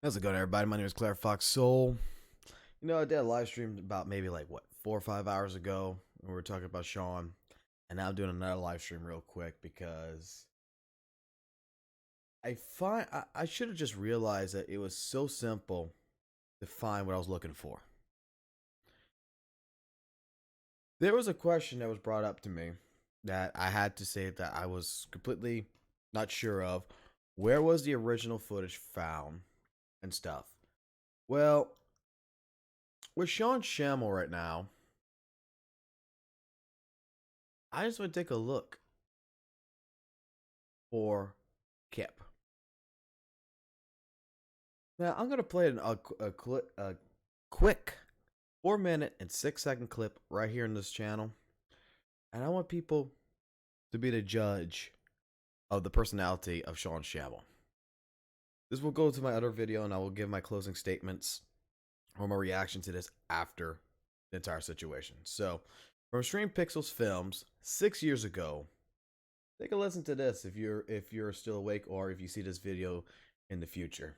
How's it going, everybody? My name is Claire Fox Soul. I did a live stream about maybe 4 or 5 hours ago. We were talking about Sean, and now I'm doing another live stream real quick because I should have just realized that it was so simple to find what I was looking for. There was a question that was brought up to me that I had to say that I was completely not sure of. Where was the original footage found and stuff? Well, with Sean Schemmel right now, I just want to take a look for Kip. Now I'm gonna play a quick 4 minute and 6 second clip right here in this channel, and I want people to be the judge of the personality of Sean Schemmel. This will go to my other video, and I will give my closing statements or my reaction to this after the entire situation. So, from Stream Pixels Films 6 years ago, take a listen to this if you're still awake or if you see this video in the future.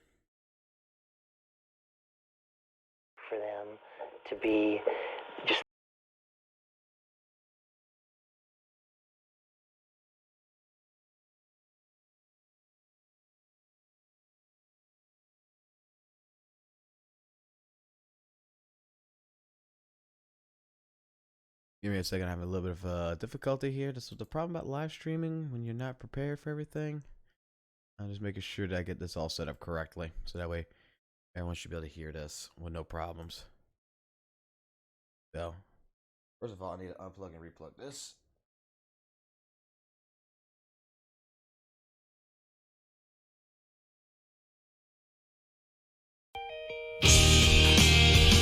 For them to be just Give me a second. I have a little bit of difficulty here. This is the problem about live streaming when you're not prepared for everything. I'm just making sure that I get this all set up correctly, so that way everyone should be able to hear this with no problems. So, first of all, I need to unplug and replug this.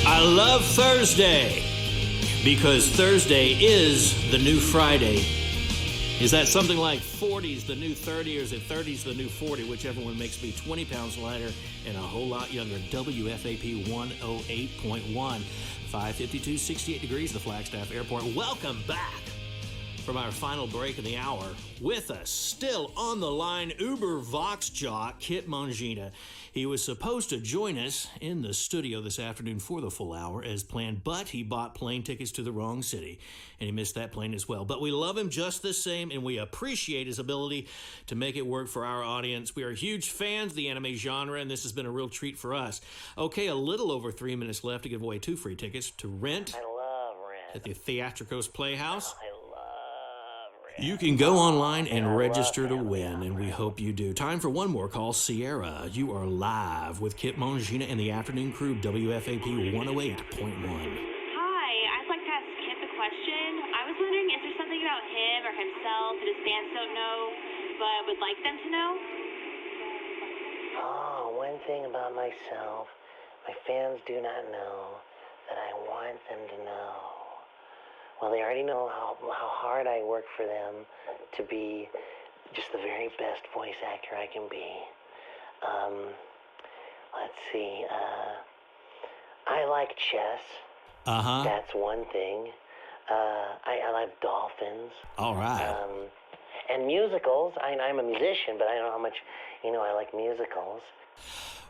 I love Thursday because Thursday is the new Friday. Is that something like 40's the new 30, or is it 30's the new 40? Whichever one makes me 20 pounds lighter and a whole lot younger. WFAP 108.1, 552, 68 degrees, the Flagstaff Airport. Welcome back from our final break of the hour. With us, still on the line, Uber Vox jock Kip Mignogna. He was supposed to join us in the studio this afternoon for the full hour as planned, but he bought plane tickets to the wrong city, and he missed that plane as well. But we love him just the same, and we appreciate his ability to make it work for our audience. We are huge fans of the anime genre, and this has been a real treat for us. Okay, a little over 3 minutes left to give away 2 free tickets to Rent I love Rent. at the Theatricos Playhouse. I love Rent. You can go online and register to win, and we hope you do. Time for one more call. Sierra, you are live with Kip Mignogna and the afternoon crew, WFAP 108.1. Hi, I'd like to ask Kip a question. I was wondering, is there something about him or himself that his fans don't know, but would like them to know? Oh, one thing about myself, my fans do not know that I want them to know. Well, they already know how hard I work for them to be just the very best voice actor I can be. Let's see, I like chess. Uh-huh. That's one thing. I like dolphins. All right. And musicals. I'm a musician, but I don't know how much, I like musicals.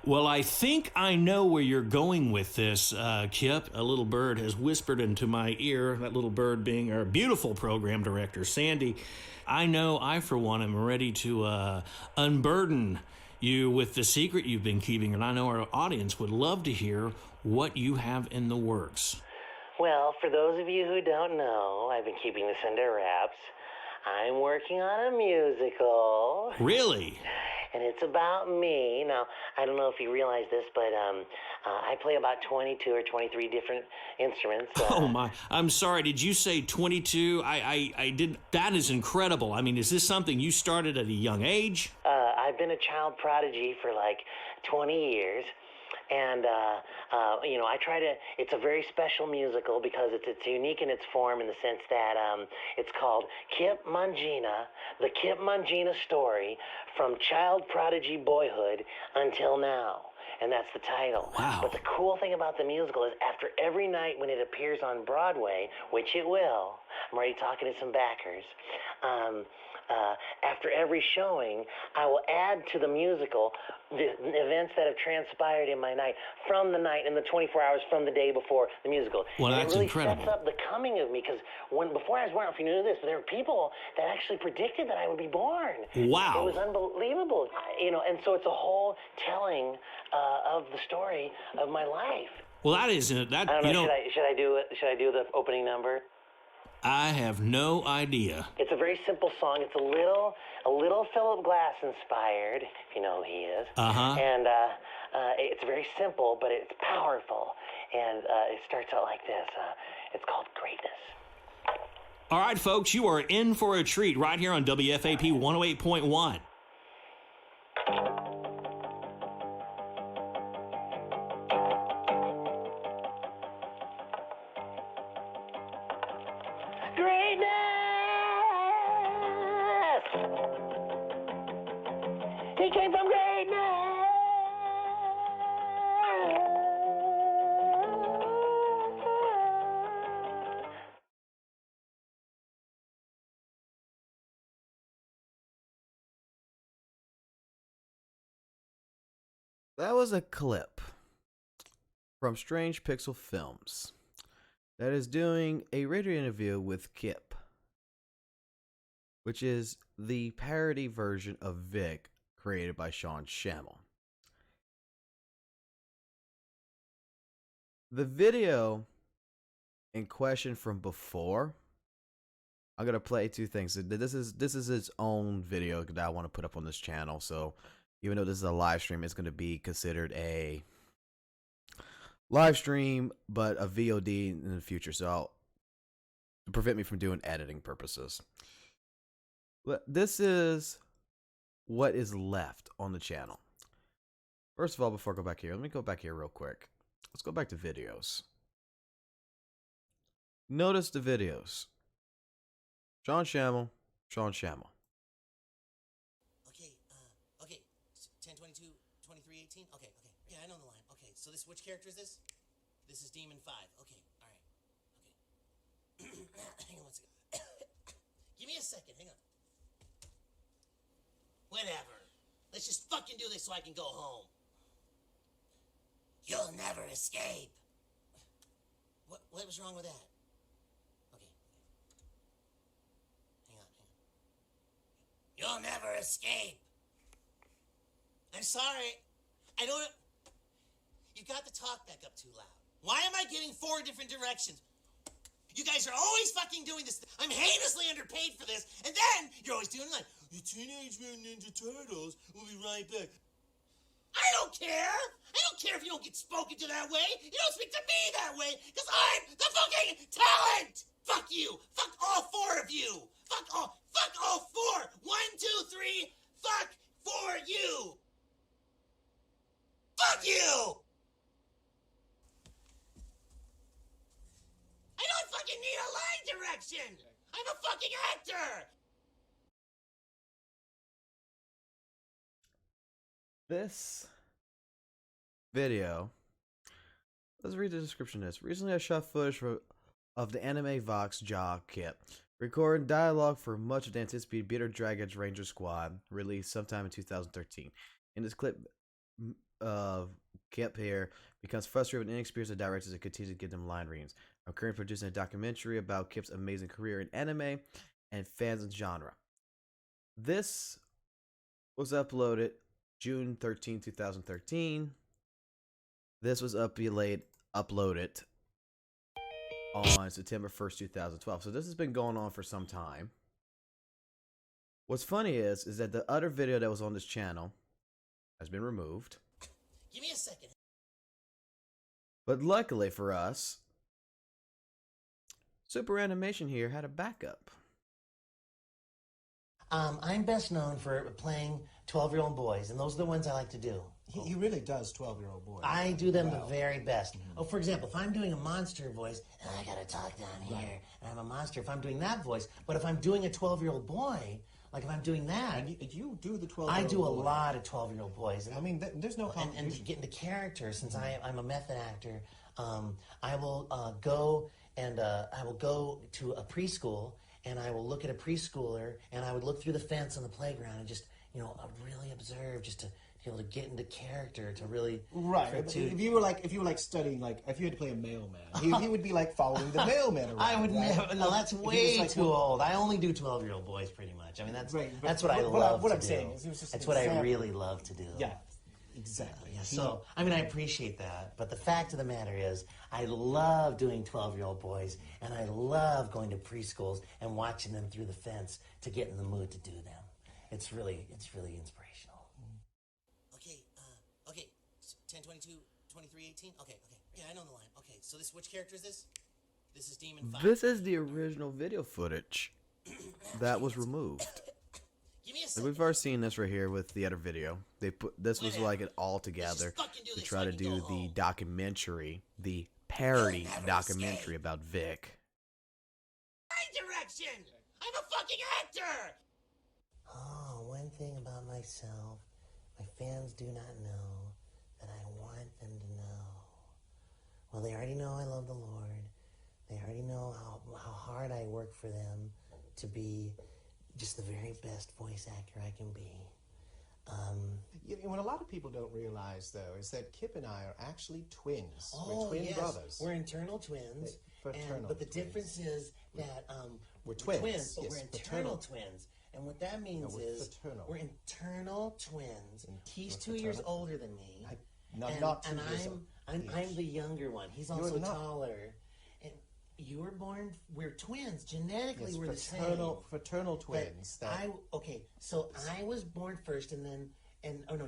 Well, I think I know where you're going with this, Kip. A little bird has whispered into my ear, that little bird being our beautiful program director, Sandy. I know I, for one, am ready to unburden you with the secret you've been keeping, and I know our audience would love to hear what you have in the works. Well, for those of you who don't know, I've been keeping this under wraps. I'm working on a musical. Really? And it's about me. Now, I don't know if you realize this, but I play about 22 or 23 different instruments. Oh, my. I'm sorry. Did you say 22? I did. That is incredible. I mean, is this something you started at a young age? I've been a child prodigy for like 20 years. And, I try to, it's a very special musical because it's unique in its form in the sense that it's called Kip Mignogna, the Kip Mignogna story from child prodigy boyhood until now. And that's the title. Wow. But the cool thing about the musical is after every night when it appears on Broadway, which it will, I'm already talking to some backers. After every showing, I will add to the musical the events that have transpired in my night, from the night in the 24 hours from the day before the musical. Well, and that's it really incredible. sets up the coming of me, because before I was born, I don't know if you knew this, but there were people that actually predicted that I would be born. Wow. It was unbelievable, and so it's a whole telling of the story of my life. Well, that isn't that. I don't know. You know, Should I do it? Should I do the opening number? I have no idea. It's a very simple song. It's a little Philip Glass inspired, if you know who he is. Uh-huh. And it's very simple, but it's powerful. And it starts out like this. It's called Greatness. All right, folks, you are in for a treat right here on WFAP 108.1. He came from greatness. That was a clip from Strange Pixel Films that is doing a radio interview with Kip, which is the parody version of Vic created by Schemmel. The video in question from before, I'm gonna play two things. This is its own video that I want to put up on this channel. So even though this is a live stream, it's gonna be considered a live stream, but a VOD in the future. So to prevent me from doing editing purposes. This is what is left on the channel. First of all, before I go back here, let me go back here real quick. Let's go back to videos. Notice the videos. Schemmel. Okay, 10, 22, 23, 18. Okay. Yeah, I know the line. Okay, so which character is this? This is Demon 5. Okay, alright. Okay. Hang on one second. Give me a second, hang on. Whatever. Let's just fucking do this so I can go home. You'll never escape. What was wrong with that? Okay. Hang on. You'll never escape. I'm sorry. I don't... You got the talk back up too loud. Why am I getting 4 different directions? You guys are always fucking doing this. I'm heinously underpaid for this. And then you're always doing like, the Teenage Mutant Ninja Turtles will be right back. I don't care. I don't care if you don't get spoken to that way. You don't speak to me that way, because I'm the fucking talent. Fuck you. Fuck all 4 of you. Fuck all 4. 1, 2, 3. Fuck for you. Fuck you. I don't fucking need a line direction. I'm a fucking actor. This video, let's read the description of this. Recently I shot footage of the anime Vox Jaw Kip, recording dialogue for much of the anticipated Bitter Dragon Ranger Squad, released sometime in 2013. In this clip, Kip here becomes frustrated with inexperienced directors and continues to give them line readings. I'm currently producing a documentary about Kip's amazing career in anime and fans and genre. This was uploaded June 13, 2013. This was uploaded on September 1st, 2012. So this has been going on for some time. What's funny is that the other video that was on this channel has been removed. Give me a second. But luckily for us, Super Animation here had a backup. I'm best known for playing 12-year-old boys, and those are the ones I like to do. He really does 12-year-old boys. I do them the very best. Oh, for example, if I'm doing a monster voice, and I gotta talk down here, and I'm a monster, if I'm doing that voice, but if I'm doing a 12-year-old boy, like if I'm doing that... And you do the 12-year-old I do a boy. lot of 12-year-old boys. I mean, there's no and to get into character, since I'm a method actor, I will go and I will go to a preschool, and I will look at a preschooler, and I would look through the fence on the playground and just, really observe, just to be able to get into character, to really Right. If you were like studying, like if you had to play a mailman, he would be like following the mailman around. I would right? never. No, that's If he was way like, too old. I only do 12-year-old boys, pretty much. I mean, that's Right, but that's what I what love what to I'm do. saying is it was just That's an what I example. really love to do. Yeah, exactly. Yeah, so, I mean, I appreciate that, but the fact of the matter is, I love doing 12-year-old boys, and I love going to preschools and watching them through the fence to get in the mood to do them. It's really inspirational. Okay, 10, 22, 23, 18. Okay. Yeah, I know the line. Okay, so which character is this? This is Demon 5. This is the original video footage that was removed. Give me a Like, second. we've already seen this right here with the other video. They put this was like it all together fucking do to this try so I to can go do the home. documentary, the parody You'll never documentary escape. about Vic. My direction! I'm a fucking actor! Oh, one thing about myself, my fans do not know that I want them to know. Well, they already know I love the Lord. They already know how hard I work for them to be just the very best voice actor I can be. What a lot of people don't realize, though, is that Kip and I are actually twins. Oh, We're twin yes. brothers. We're internal twins. Fraternal but the twins. difference is that We're twins, but yes, we're internal fraternal. twins. And what that means we're is fraternal. we're internal twins. He's we're 2 years fraternal. older than me. Not 2 and years old. I'm the younger one. He's You're also not. taller. And you were born. We're twins. Genetically, Yes, we're the same. fraternal But twins. so I was born first, and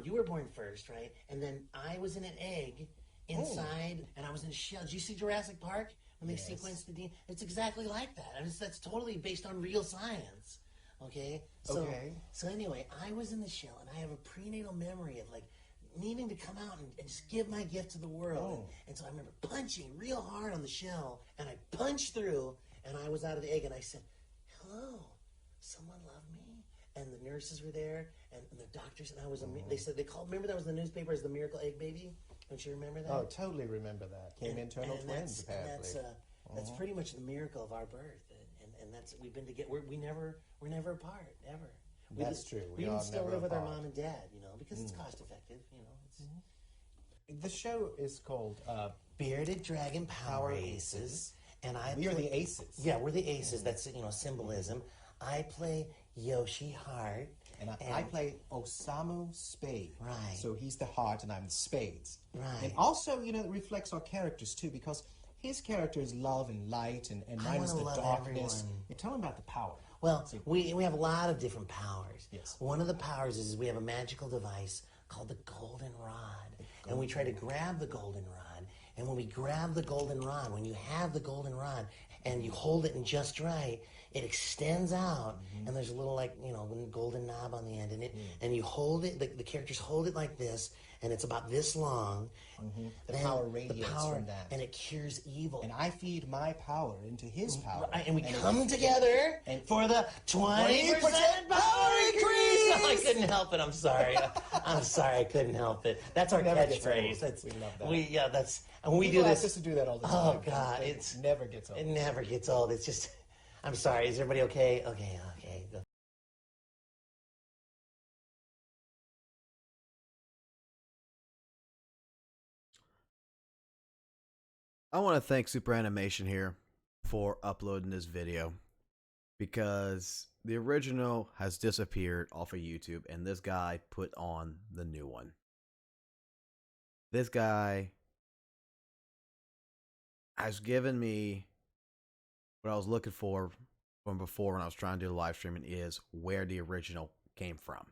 you were born first, right? And then I was in an egg inside, and I was in a shell. Did you see Jurassic Park when they Yes. sequenced the DNA? It's exactly like that. I mean, that's totally based on real science. Okay. So anyway, I was in the shell, and I have a prenatal memory of like needing to come out and just give my gift to the world. And so I remember punching real hard on the shell, and I punched through, and I was out of the egg, and I said, "Hello, someone love me?" And the nurses were there, and the doctors, and I was. Remember that was in the newspaper as the miracle egg baby. Don't you remember that? Oh, totally remember that. Came internal twins, apparently. That's pretty much the miracle of our birth, and that's we've been together. We're never apart ever. That's true. We We even are still never live with our apart. mom and dad, because it's cost effective. The show is called Bearded Dragon Power Aces, and We Are the Aces. Yeah, we're the aces. That's symbolism. I play Yoshi Hart, And I play Osamu Spade. Right. So he's the heart and I'm the spades. Right. And also, it reflects our characters too, because his character is love and light, and mine is wanna the love darkness. everyone. You tell him about the power. Well, we have a lot of different powers. Yes. One of the powers is we have a magical device called the golden rod. And we try to grab the golden rod. And when we grab the golden rod, when you have the golden rod and you hold it in just right, it extends out, and there's a little golden knob on the end, and you hold it. The characters hold it like this, and it's about this long. The power radiates from that. and it cures evil. And I feed my power into his power. And we come together for the 20% 20% power increase. I couldn't help it. I'm sorry. I'm sorry. I couldn't help it. That's our never gets catchphrase. old. That's We love that. And we People do ask this. us to do that all the Oh time. God, It never gets old. it never gets old. It's just. I'm sorry. Is everybody okay? Okay. I want to thank Super Animation here for uploading this video, because the original has disappeared off of YouTube and this guy put on the new one. This guy has given me what I was looking for from before when I was trying to do the live streaming, is where the original came from.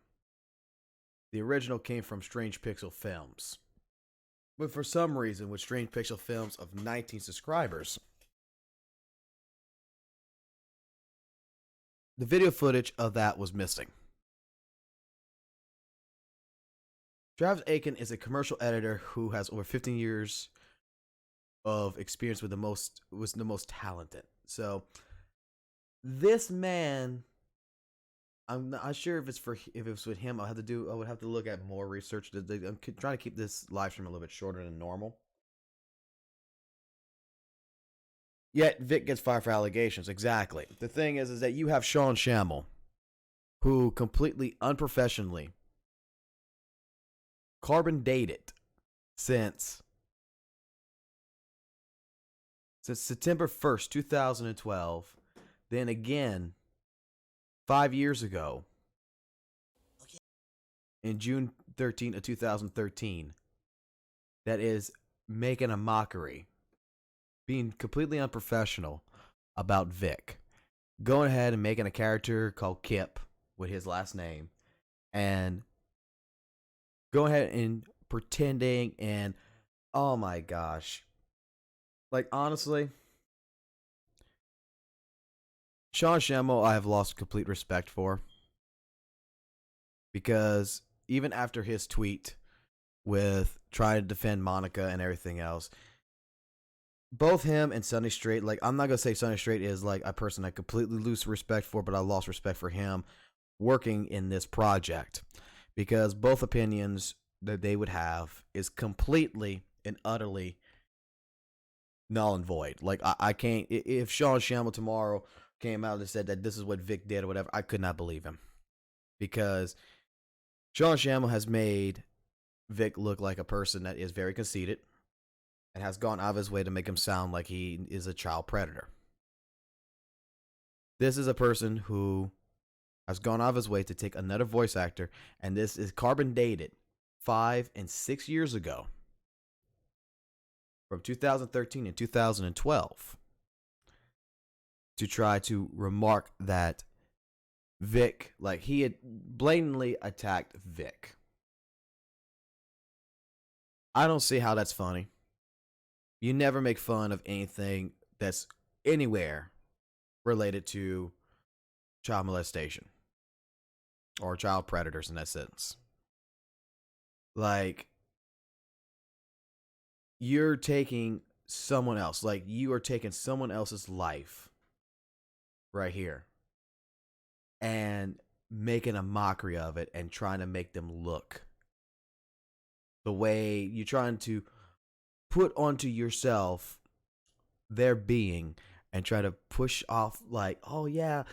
The original came from Strange Pixel Films. But for some reason, with Strange Pixel Films of 19 subscribers, the video footage of that was missing. Travis Aiken is a commercial editor who has over 15 years of experience with the most talented. So this man, I'm not sure if it's with him. I would have to look at more research. I'm trying to keep this live stream a little bit shorter than normal. Yet Vic gets fired for allegations. Exactly. The thing is that you have Sean Schemmel, who completely unprofessionally carbon dated since September 1st, 2012, then again 5 years ago in June 13th of 2013, that is making a mockery, being completely unprofessional about Vic, going ahead and making a character called Kip with his last name, and going ahead and pretending, and oh my gosh, like honestly, Sean Schemmel I have lost complete respect for, because even after his tweet with trying to defend Monica and everything else, both him and Sonny Strait, like, I'm not gonna say Sonny Strait is like a person I completely lose respect for, but I lost respect for him working in this project, because both opinions that they would have is completely and utterly null and void. Like, I can't, if Sean Schemmel tomorrow came out and said that this is what Vic did or whatever, I could not believe him, because Sean Schemmel has made Vic look like a person that is very conceited and has gone out of his way to make him sound like he is a child predator. This is a person who has gone out of his way to take another voice actor, and this is carbon dated 5 and 6 years ago, from 2013 and 2012, to try to remark that Vic, like, he had blatantly attacked Vic. I don't see how that's funny. You never make fun of anything that's anywhere related to child molestation or child predators in that sense. Like, you're taking someone else, like, you are taking someone else's life right here and making a mockery of it and trying to make them look the way you're trying to put onto yourself their being, and try to push off like, oh yeah,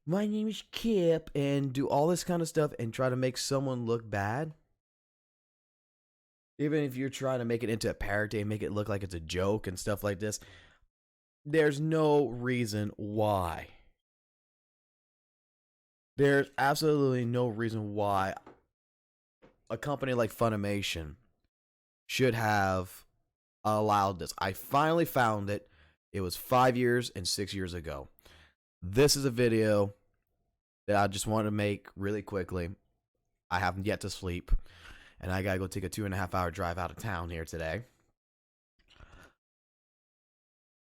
my name is Kip, and do all this kind of stuff and try to make someone look bad. Even if you're trying to make it into a parody and make it look like it's a joke and stuff like this, there's no reason why. There's absolutely no reason why a company like Funimation should have allowed this. I finally found it. It was 5 years and 6 years ago. This is a video that I just want to make really quickly. I haven't yet to sleep, and I gotta go take a 2.5 hour drive out of town here today.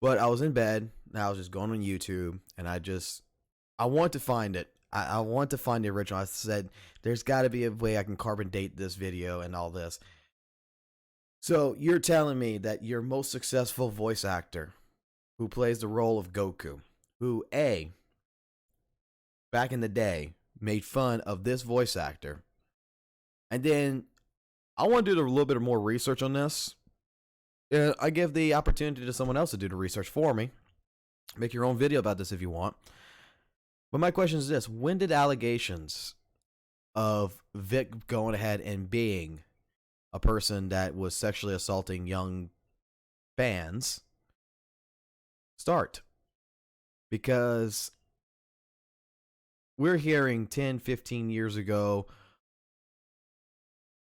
But I was in bed, and I was just going on YouTube, and I want to find it. I want to find the original. I said, there's got to be a way I can carbon date this video and all this. So you're telling me that your most successful voice actor, who plays the role of Goku, who back in the day made fun of this voice actor, and then I want to do a little bit of more research on this. I give the opportunity to someone else to do the research for me. Make your own video about this if you want. But my question is this: when did allegations of Vic going ahead and being a person that was sexually assaulting young fans start? Because we're hearing 10, 15 years ago,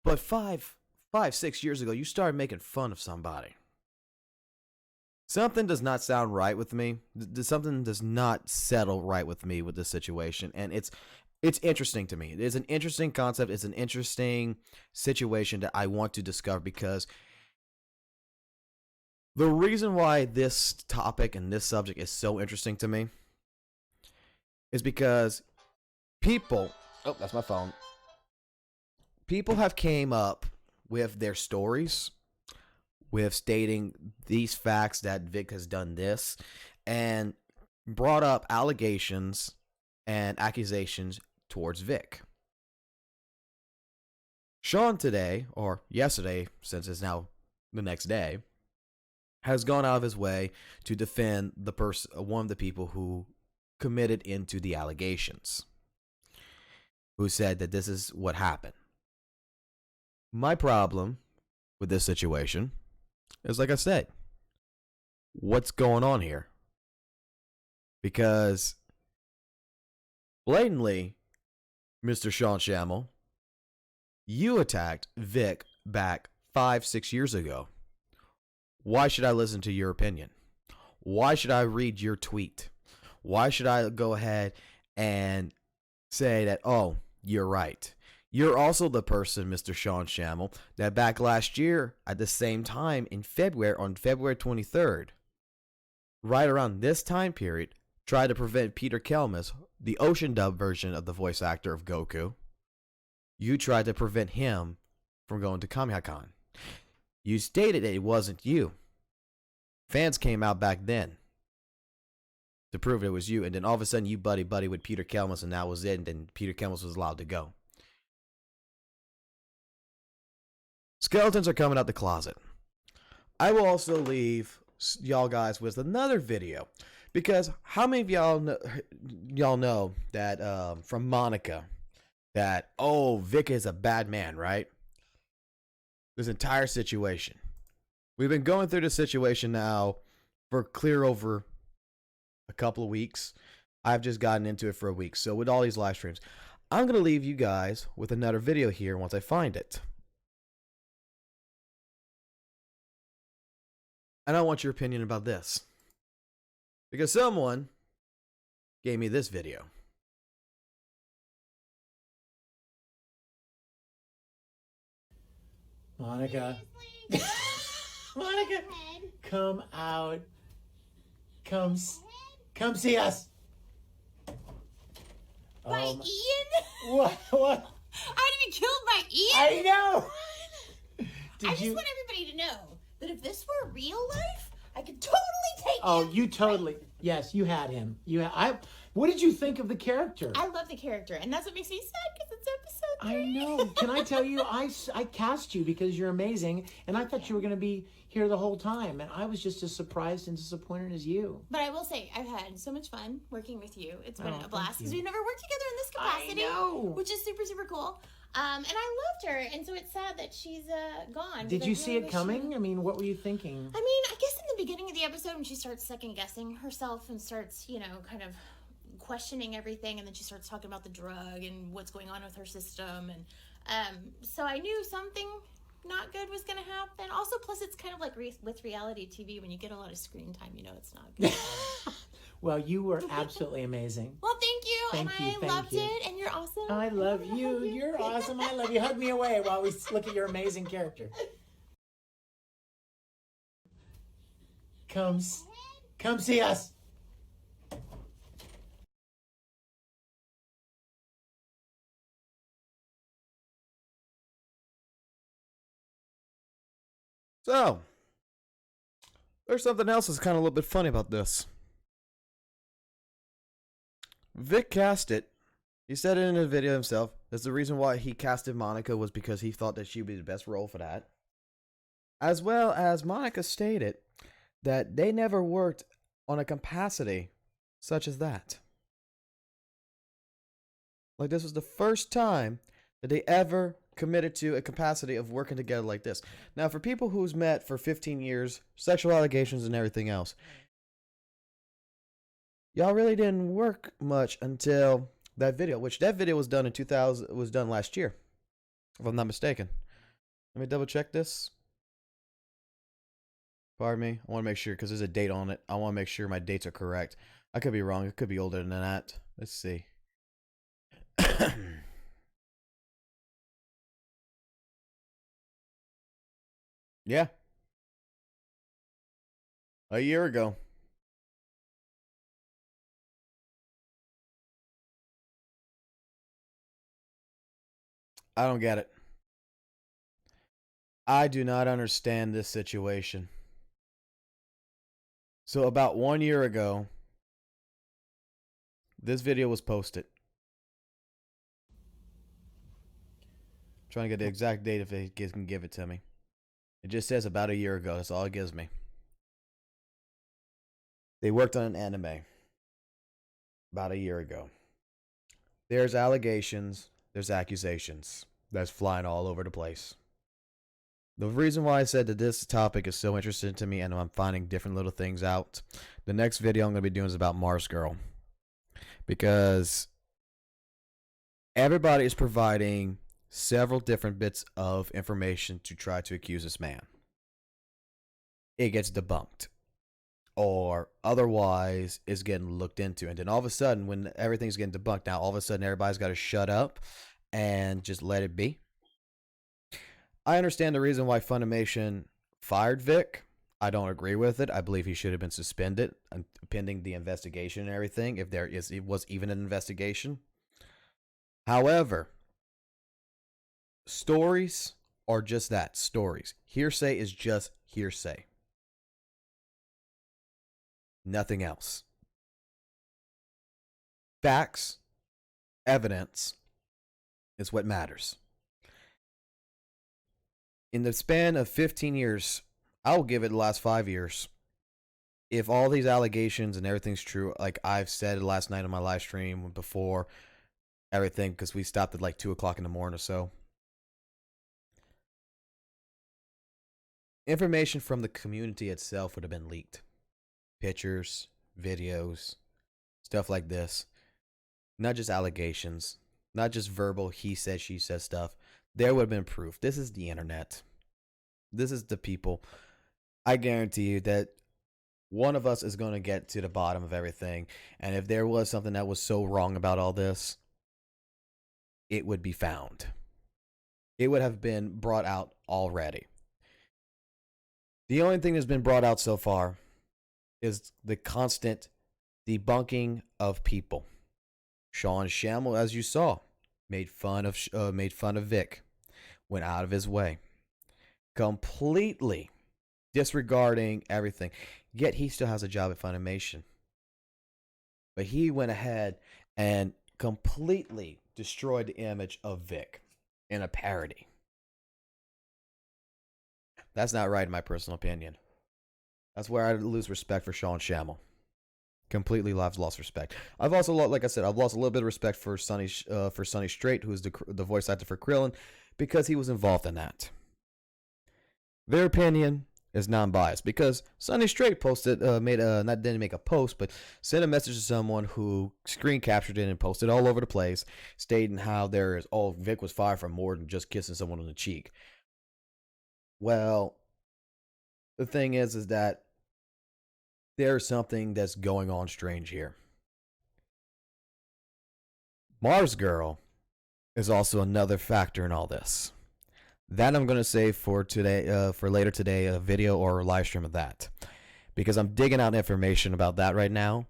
but 6 years ago, you started making fun of somebody. Something does not sound right with me. Something does not settle right with me with this situation. And it's interesting to me. It's an interesting concept. It's an interesting situation that I want to discover, because the reason why this topic and this subject is so interesting to me is because people, oh, that's my phone. People have came up with their stories, with stating these facts that Vic has done this, and brought up allegations and accusations towards Vic. Sean today, or yesterday, since it's now the next day, has gone out of his way to defend the one of the people who committed into the allegations, who said that this is what happened. My problem with this situation is, like I said, what's going on here? Because blatantly, Mr. Sean Schemmel, you attacked Vic back 5-6 years ago. Why should I listen to your opinion? Why should I read your tweet? Why should I go ahead and say that, oh, you're right? You're also the person, Mr. Sean Schemmel, that back last year at the same time in February, on February 23rd, right around this time period, tried to prevent Peter Kelmus, the Ocean Dub version of the voice actor of Goku. You tried to prevent him from going to Comic-Con. You stated that it wasn't you. Fans came out back then to prove it was you, and then all of a sudden you buddy with Peter Kelmus, and that was it, and then Peter Kelmus was allowed to go. Skeletons are coming out the closet. I will also leave y'all guys with another video, because how many of y'all know that from Monica that, oh, Vic is a bad man, right? This entire situation. We've been going through this situation now for clear over a couple of weeks. I've just gotten into it for a week. So with all these live streams, I'm going to leave you guys with another video here once I find it. And I want your opinion about this, because someone gave me this video. Monica. Monica, come out. Come see us. By Ian? What? I had to be killed by Ian? I know. I just want everybody to know that if this were real life, I could totally take him. You totally. Yes, you had him. What did you think of the character? I love the character, and that's what makes me sad, because it's episode 3. I know. Can I tell you, I cast you because you're amazing, and I thought you were going to be here the whole time, and I was just as surprised and disappointed as you. But I will say, I've had so much fun working with you. It's been a blast, because you. we've never worked together in this capacity. I know. Which is super, super cool. And I loved her, and so it's sad that she's gone. Did you see it coming? I mean, what were you thinking? I mean, I guess in the beginning of the episode, when she starts second-guessing herself and starts, kind of questioning everything, and then she starts talking about the drug and what's going on with her system, and so I knew something not good was going to happen. Also, plus it's kind of like with reality TV, when you get a lot of screen time, it's not good. Well, you were absolutely amazing. Well, thank you. Thank you, I loved it, and you're awesome. I love you. You're awesome. I love you. Hug me away while we look at your amazing character. Come see us. So, there's something else that's kind of a little bit funny about this. Vic cast it. He said it in a video himself. That's the reason why he casted Monica, was because he thought that she would be the best role for that. As well as Monica stated that they never worked on a capacity such as that. Like, this was the first time that they ever committed to a capacity of working together like this. Now, for people who's met for 15 years, sexual allegations and everything else, y'all really didn't work much until that video, which that video was done in 2000, was done last year, if I'm not mistaken. Let me double check this. Pardon me. I want to make sure, because there's a date on it. I want to make sure my dates are correct. I could be wrong. It could be older than that. Let's see. Yeah. A year ago. I don't get it. I do not understand this situation. So about 1 year ago, this video was posted. Trying to get the exact date if it can give it to me. It just says about a year ago. That's all it gives me. They worked on an anime about a year ago. There's allegations, there's accusations that's flying all over the place. The reason why I said that this topic is so interesting to me and I'm finding different little things out, the next video I'm going to be doing is about Mars Girl. Because everybody is providing several different bits of information to try to accuse this man. It gets debunked. Or otherwise is getting looked into. And then all of a sudden, when everything's getting debunked, now all of a sudden everybody's got to shut up and just let it be. I understand the reason why Funimation fired Vic. I don't agree with it. I believe he should have been suspended pending the investigation and everything, if it was even an investigation. However, stories are just that, stories. Hearsay is just hearsay. Nothing else. Facts, evidence is what matters. In the span of 15 years, I'll give it the last 5 years. If all these allegations and everything's true, like I've said last night on my live stream before everything, because we stopped at like 2 o'clock in the morning or so. Information from the community itself would have been leaked. Pictures, videos, stuff like this. Not just allegations, not just verbal he said, she said stuff. There would have been proof. This is the internet. This is the people. I guarantee you that one of us is going to get to the bottom of everything. And if there was something that was so wrong about all this, it would be found. It would have been brought out already. The only thing that's been brought out so far is the constant debunking of people. Sean Schemmel, as you saw, made fun of Vic, went out of his way, completely disregarding everything. Yet he still has a job at Funimation, but he went ahead and completely destroyed the image of Vic in a parody. That's not right, in my personal opinion. That's where I lose respect for Sean Schemmel. Completely lost respect. I've also, like I said, I've lost a little bit of respect for Sonny Strait, who's the voice actor for Krillin, because he was involved in that. Their opinion is non-biased because Sonny Strait posted, didn't make a post, but sent a message to someone who screen captured it and posted all over the place, stating how Vic was fired for more than just kissing someone on the cheek. Well, the thing is that there's something that's going on strange here. Mars Girl is also another factor in all this. That I'm going to save for today, for later today, a video or a live stream of that. Because I'm digging out information about that right now,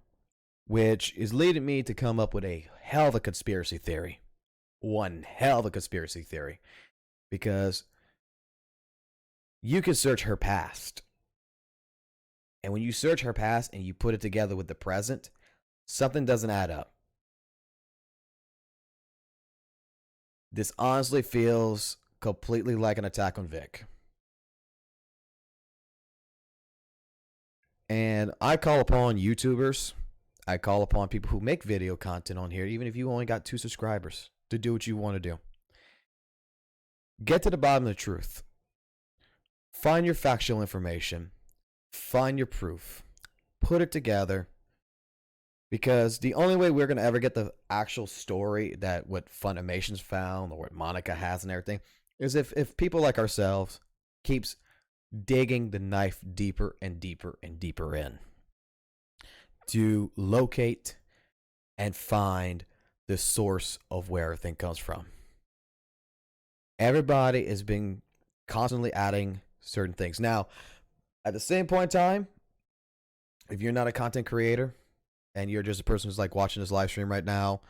which is leading me to come up with a hell of a conspiracy theory. One hell of a conspiracy theory. Because you can search her past. And when you search her past and you put it together with the present, something doesn't add up. This honestly feels completely like an attack on Vic. And I call upon YouTubers, I call upon people who make video content on here, even if you only got 2 subscribers, to do what you want to do. Get to the bottom of the truth. Find your factual information. Find your proof. Put it together. Because the only way we're going to ever get the actual story that what Funimation's found or what Monica has and everything is if people like ourselves keeps digging the knife deeper and deeper and deeper in to locate and find the source of where everything comes from. Everybody is being constantly adding certain things. Now, at the same point in time, if you're not a content creator and you're just a person who's like watching this live stream right now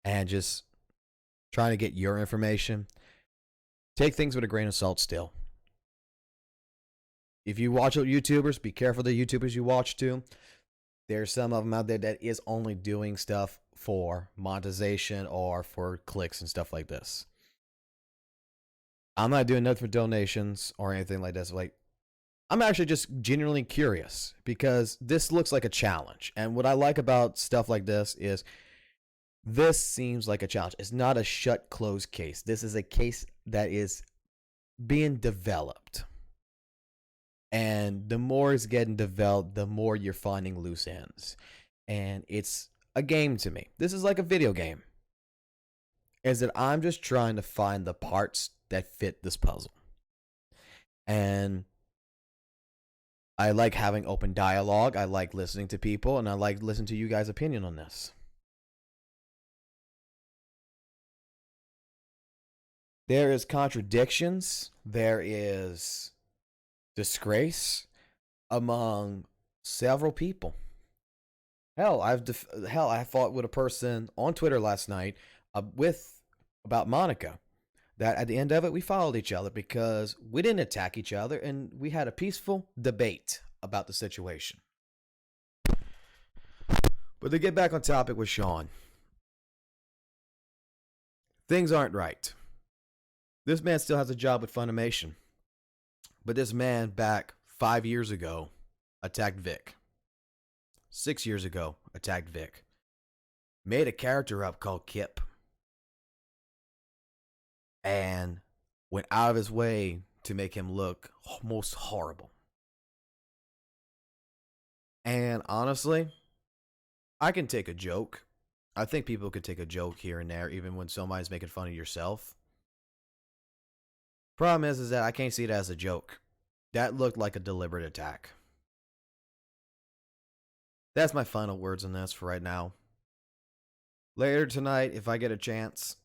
and just trying to get your information, take things with a grain of salt still. If you watch YouTubers, be careful the YouTubers you watch too. There's some of them out there that is only doing stuff for monetization or for clicks and stuff like this. I'm not doing nothing for donations or anything like this. Like, I'm actually just genuinely curious because this looks like a challenge. And what I like about stuff like this is this seems like a challenge. It's not a shut, closed case. This is a case that is being developed. And the more it's getting developed, the more you're finding loose ends. And it's a game to me. This is like a video game. Is that I'm just trying to find the parts that fit this puzzle. And I like having open dialogue. I like listening to people, and I like listening to you guys' opinion on this. There is contradictions. There is disgrace among several people. Hell, I fought with a person on Twitter last night about Monica. That at the end of it, we followed each other because we didn't attack each other, and we had a peaceful debate about the situation. But to get back on topic with Sean, things aren't right. This man still has a job with Funimation, but this man back 5 years ago attacked Vic. 6 years ago attacked Vic. Made a character up called Kip. And went out of his way to make him look most horrible. And honestly, I can take a joke. I think people could take a joke here and there, even when somebody's making fun of yourself. Problem is that I can't see it as a joke. That looked like a deliberate attack. That's my final words on this for right now. Later tonight, if I get a chance,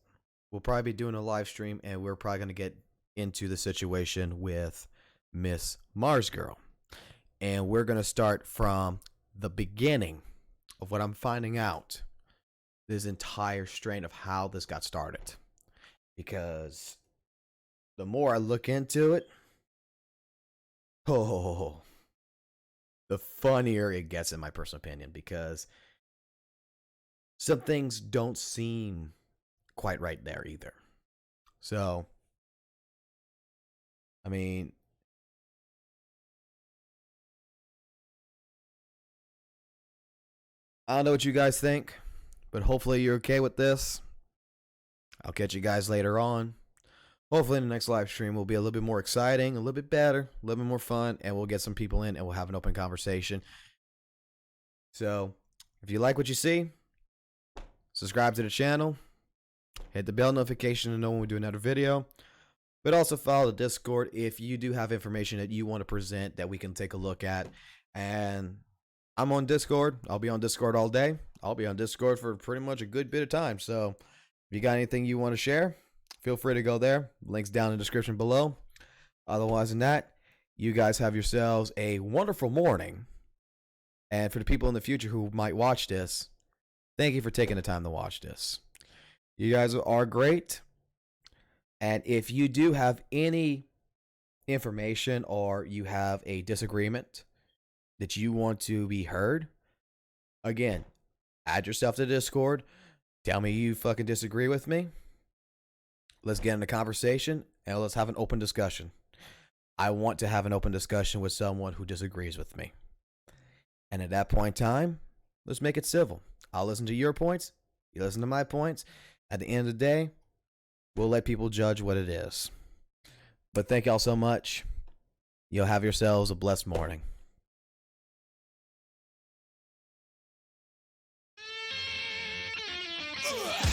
we'll probably be doing a live stream, and we're probably going to get into the situation with Miss Mars Girl. And we're going to start from the beginning of what I'm finding out, this entire strain of how this got started. Because the more I look into it, the funnier it gets, in my personal opinion, because some things don't seem quite right there either. So, I mean, I don't know what you guys think, but hopefully you're okay with this. I'll catch you guys later on. Hopefully in the next live stream will be a little bit more exciting, a little bit better, a little bit more fun, and we'll get some people in and we'll have an open conversation. So, if you like what you see, subscribe to the channel. Hit the bell notification to know when we do another video. But also follow the Discord if you do have information that you want to present that we can take a look at. And I'm on Discord. I'll be on Discord all day. I'll be on Discord for pretty much a good bit of time. So if you got anything you want to share, feel free to go there. Links down in the description below. Otherwise than that, you guys have yourselves a wonderful morning. And for the people in the future who might watch this, thank you for taking the time to watch this. You guys are great. And if you do have any information or you have a disagreement that you want to be heard, again, add yourself to Discord. Tell me you fucking disagree with me. Let's get in a conversation and let's have an open discussion. I want to have an open discussion with someone who disagrees with me. And at that point in time, let's make it civil. I'll listen to your points. You listen to my points. At the end of the day, we'll let people judge what it is. But thank y'all so much. You'll have yourselves a blessed morning. Ugh.